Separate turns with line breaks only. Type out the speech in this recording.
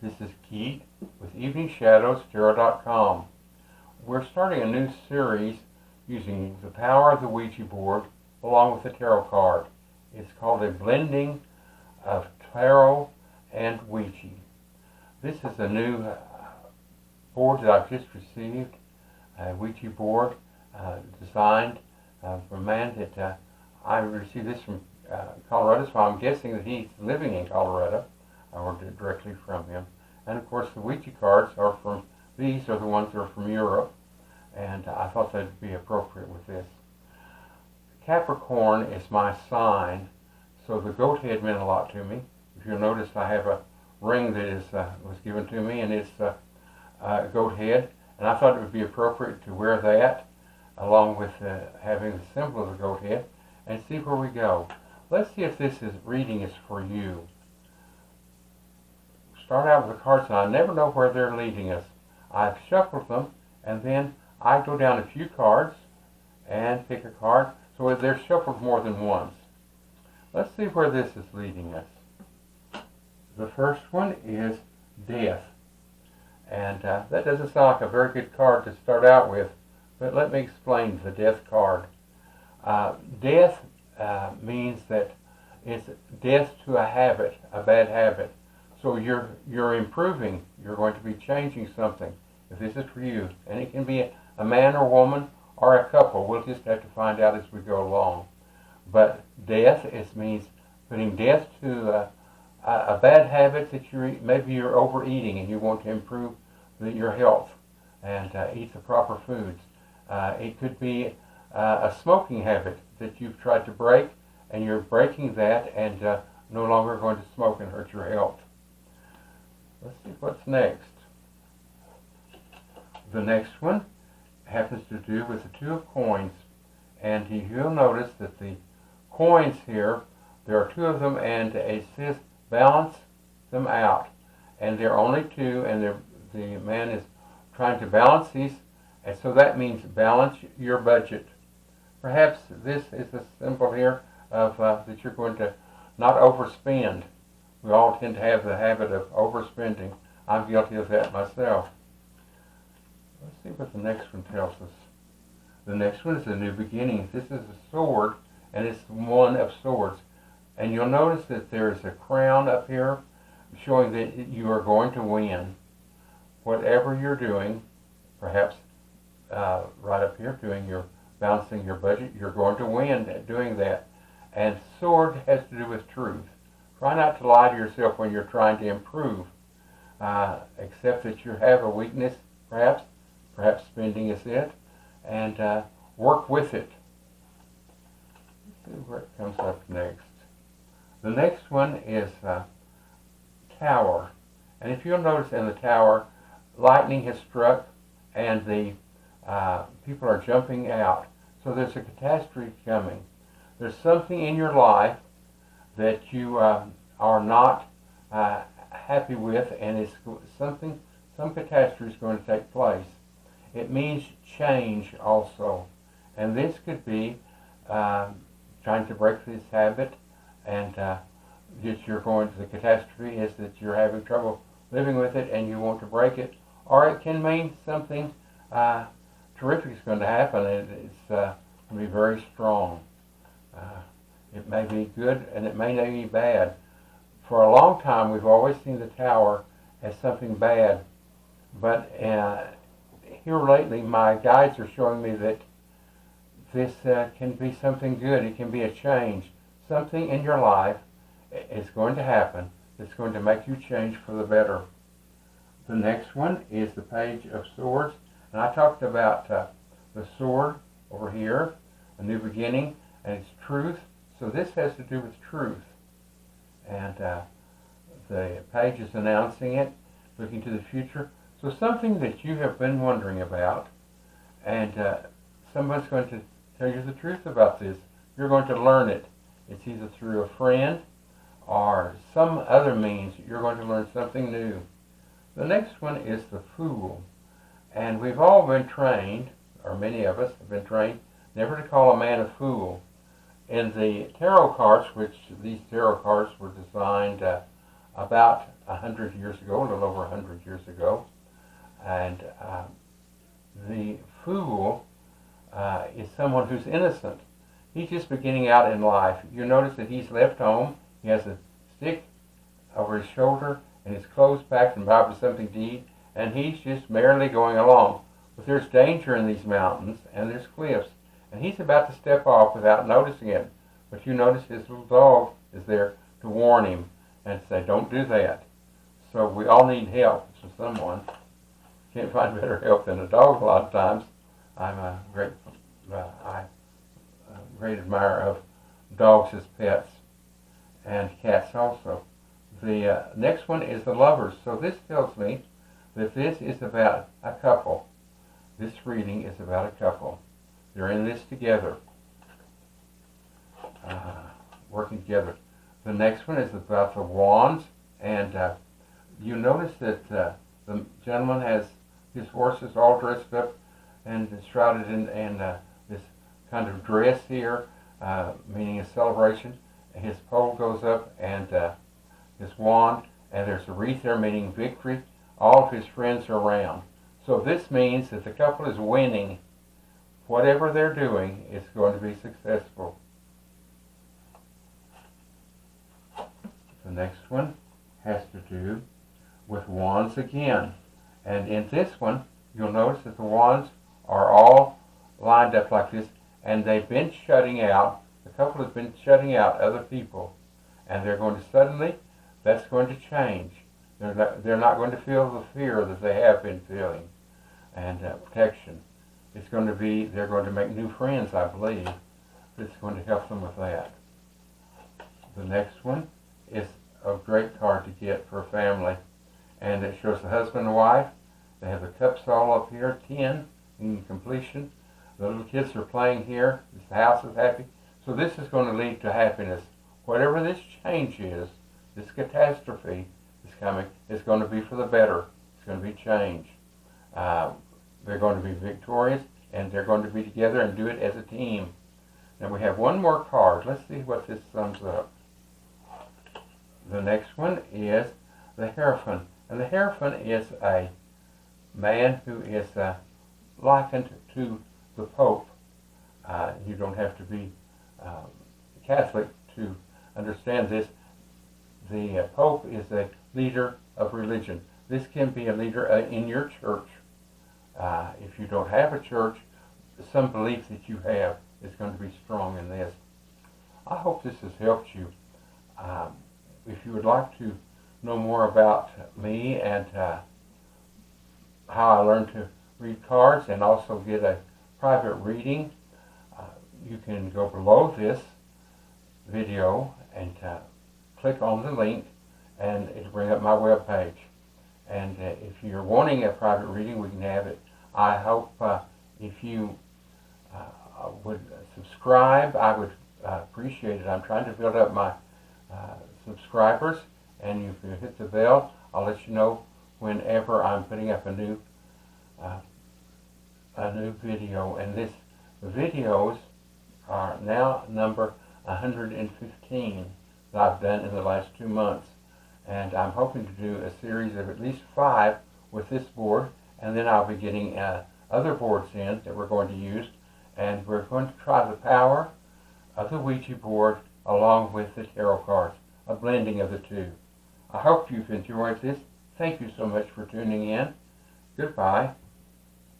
This is Keith with EveningShadowsTarot.com. We're starting a new series using the power of the Ouija board along with the tarot card. It's called a blending of tarot and Ouija. This is a new board that I've just received, a Ouija board designed from a man that I received this from Colorado, so I'm guessing that he's living in Colorado. I ordered it directly from him. And of course the Ouija cards are from, these are the ones that are from Europe, and I thought that'd be appropriate with this. Capricorn is my sign, so the goat head meant a lot to me. If you'll notice, I have a ring that was given to me, and it's a goat head, and I thought it would be appropriate to wear that along with having the symbol of the goat head, and see where we go. Let's see if this reading is for you. Start out with the cards, and I never know where they're leading us. I've shuffled them, and then I go down a few cards and pick a card, so they're shuffled more than once. Let's see where this is leading us. The first one is Death, and that doesn't sound like a very good card to start out with, but let me explain the Death card. Death means that it's death to a habit, a bad habit. So you're improving. You're going to be changing something. If this is for you, and it can be a man or woman or a couple. We'll just have to find out as we go along. But death means putting death to a bad habit that maybe you're overeating and you want to improve your health and eat the proper foods. It could be a smoking habit that you've tried to break, and you're breaking that and no longer going to smoke and hurt your health. Let's see what's next. The next one happens to do with the Two of Coins, and you'll notice that the coins here, there are two of them, and it says balance them out, and there are only two, and the man is trying to balance these, and so that means balance your budget. Perhaps this is a symbol here of that you're going to not overspend. We all tend to have the habit of overspending. I'm guilty of that myself. Let's see what the next one tells us. The next one is a new beginning. This is a sword, and it's one of swords. And you'll notice that there's a crown up here showing that you are going to win. Whatever you're doing, perhaps right up here, balancing your budget, you're going to win at doing that. And sword has to do with truth. Try not to lie to yourself when you're trying to improve. Accept that you have a weakness, perhaps spending is it, and work with it. Let's see where it comes up next. The next one is Tower. And if you'll notice in the Tower, lightning has struck and the people are jumping out. So there's a catastrophe coming. There's something in your life that you are not happy with, and it's some catastrophe is going to take place. It means change also, and this could be trying to break this habit, and the catastrophe is that you're having trouble living with it and you want to break it, or it can mean something terrific is going to happen, and it's going to be very strong. It may be good and it may not be bad. For a long time we've always seen the Tower as something bad, but here lately my guides are showing me that this can be something good. It can be a change. Something in your life is going to happen that's going to make you change for the better. The next one is the Page of Swords, and I talked about the sword over here, a new beginning, and it's truth. So this has to do with truth. And the page is announcing it, looking to the future. So something that you have been wondering about, and someone's going to tell you the truth about this. You're going to learn it. It's either through a friend or some other means. You're going to learn something new. The next one is the Fool. And we've all been trained, or many of us have been trained, never to call a man a fool. In the tarot cards, which these tarot cards were designed about 100 years ago, a little over 100 years ago. And the fool is someone who's innocent. He's just beginning out in life. You notice that he's left home. He has a stick over his shoulder and his clothes packed and bobbed with something to eat, and he's just merrily going along. But there's danger in these mountains, and there's cliffs, and he's about to step off without noticing it. But you notice his little dog is there to warn him and say, don't do that. So we all need help from someone. Can't find better help than a dog a lot of times. I'm a great admirer of dogs as pets, and cats also. The next one is the lovers. So this tells me that this is about a couple. This reading is about a couple. They're in this together, working together. The next one is about the wands, and you notice that the gentleman has his horses all dressed up and shrouded in this kind of dress here, meaning a celebration. His pole goes up and his wand, and there's a wreath there meaning victory. All of his friends are around. So this means that the couple is winning. Whatever they're doing is going to be successful. The next one has to do with wands again. And in this one, you'll notice that the wands are all lined up like this, and they've been shutting out, the couple has been shutting out other people. And they're going to suddenly, that's going to change. They're not going to feel the fear that they have been feeling, and protection. It's going to be, they're going to make new friends, I believe. It's going to help them with that. The next one is a great card to get for a family, and it shows the husband and wife. They have the cups all up here, 10 in completion. The little kids are playing here. The house is happy. So this is going to lead to happiness. Whatever this change is, this catastrophe is coming, it's going to be for the better. It's going to be change. They're going to be victorious, and they're going to be together and do it as a team. Now we have one more card. Let's see what this sums up. The next one is the Hierophant. And the Hierophant is a man who is likened to the Pope. You don't have to be Catholic to understand this. The Pope is a leader of religion. This can be a leader in your church. If you don't have a church, some belief that you have is going to be strong in this. I hope this has helped you. If you would like to know more about me and how I learned to read cards and also get a private reading, you can go below this video and click on the link, and it'll bring up my web page. And if you're wanting a private reading, we can have it. I hope if you would subscribe, I would appreciate it. I'm trying to build up my subscribers, and if you hit the bell, I'll let you know whenever I'm putting up a new video. And the videos are now number 115 that I've done in the last 2 months. And I'm hoping to do a series of at least 5 with this board, and then I'll be getting other boards in that we're going to use, and we're going to try the power of the Ouija board along with the tarot cards, a blending of the two. I hope you've enjoyed this. Thank you so much for tuning in. Goodbye.